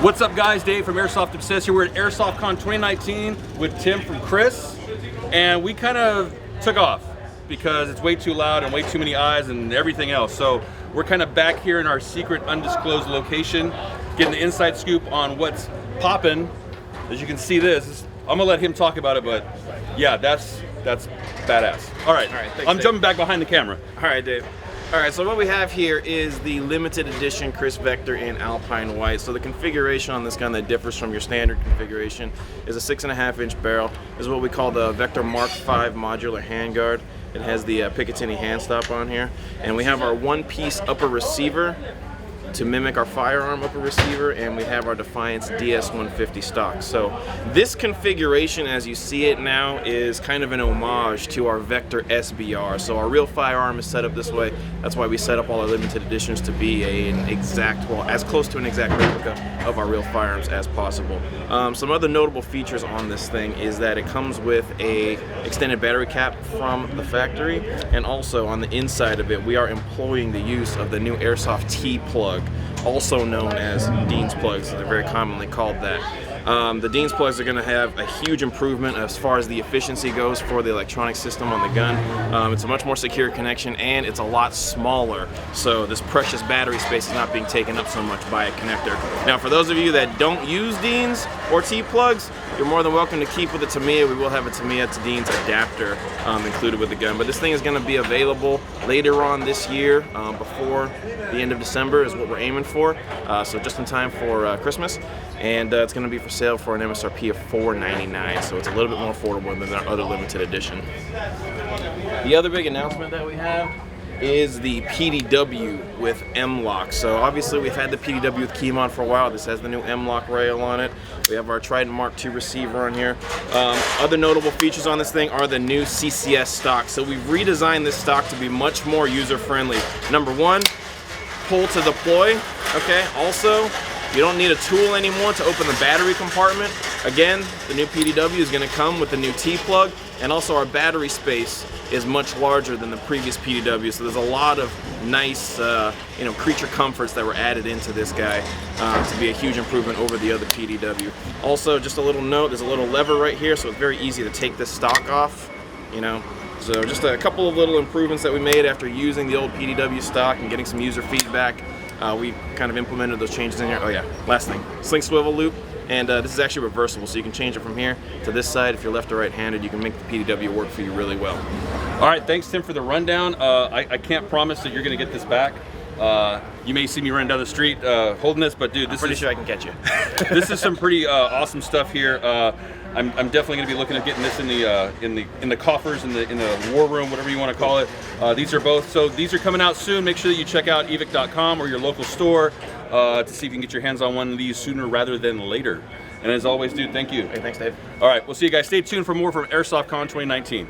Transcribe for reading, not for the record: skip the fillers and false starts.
What's up guys, Dave from Airsoft Obsessed here. We're at Airsoftcon 2019 with Tim from Chris, and we kind of took off because it's way too loud and way too many eyes and everything else. So we're kind of back here in our secret undisclosed location, getting the inside scoop on what's popping. As you can see this, I'm gonna let him talk about it, but yeah, that's badass. All right, thanks, I'm Dave. jumping back behind the camera. All right, Dave. All right, so what we have here is the limited edition Chris Vector in Alpine White. So the configuration on this gun that differs from your standard configuration is a 6.5-inch barrel. This is what we call the Vector Mark V modular handguard. It has the Picatinny hand stop on here. And we have our one-piece upper receiver to mimic our firearm upper receiver, and we have our Defiance DS150 stock. So this configuration, as you see it now, is kind of an homage to our Vector SBR. So our real firearm is set up this way. That's why we set up all our limited editions to be an exact, well, as close to an exact replica of our real firearms as possible. Some other notable features on this thing is that it comes with a extended battery cap from the factory, and also on the inside of it, we are employing the use of the new Airsoft T-plug, also known as Dean's plugs. They're very commonly called that. The Dean's plugs are going to have a huge improvement as far as the efficiency goes for the electronic system on the gun. It's a much more secure connection, and it's a lot smaller, so this precious battery space is not being taken up so much by a connector. Now, for those of you that don't use Dean's or T-plugs, you're more than welcome to keep with the Tamiya. We will have a Tamiya to Dean's adapter included with the gun, but this thing is going to be available later on this year, before the end of December is what we're aiming for, so just in time for Christmas, and it's going to be for sale for an MSRP of $4.99, so it's a little bit more affordable than our other limited edition. The other big announcement that we have is the PDW with M-Lock. So obviously we've had the PDW with Keymon for a while. This has the new M-Lock rail on it. We have our Trident Mark II receiver on here. Other notable features on this thing are the new CCS stock. So we've redesigned this stock to be much more user-friendly. Number one, pull to deploy. Okay, also, you don't need a tool anymore to open the battery compartment. Again, the new PDW is going to come with the new T-plug, and also our battery space is much larger than the previous PDW, so there's a lot of nice creature comforts that were added into this guy to be a huge improvement over the other PDW. Also, just a little note, there's a little lever right here, so it's very easy to take this stock off, So just a couple of little improvements that we made after using the old PDW stock and getting some user feedback. We kind of implemented those changes in here. Oh yeah, last thing, sling swivel loop. And this is actually reversible, so you can change it from here to this side. If you're left or right-handed, you can make the PDW work for you really well. All right, thanks Tim for the rundown. I can't promise that you're gonna get this back. You may see me running down the street holding this, but dude, I'm pretty sure I can catch you. This is some pretty awesome stuff here. I'm definitely gonna be looking at getting this in the coffers, in the war room, whatever you want to call it. These are coming out soon. Make sure that you check out evike.com or your local store to see if you can get your hands on one of these sooner rather than later. And as always, dude, thank you. Hey, thanks, Dave. All right, we'll see you guys. Stay tuned for more from Airsoftcon 2019.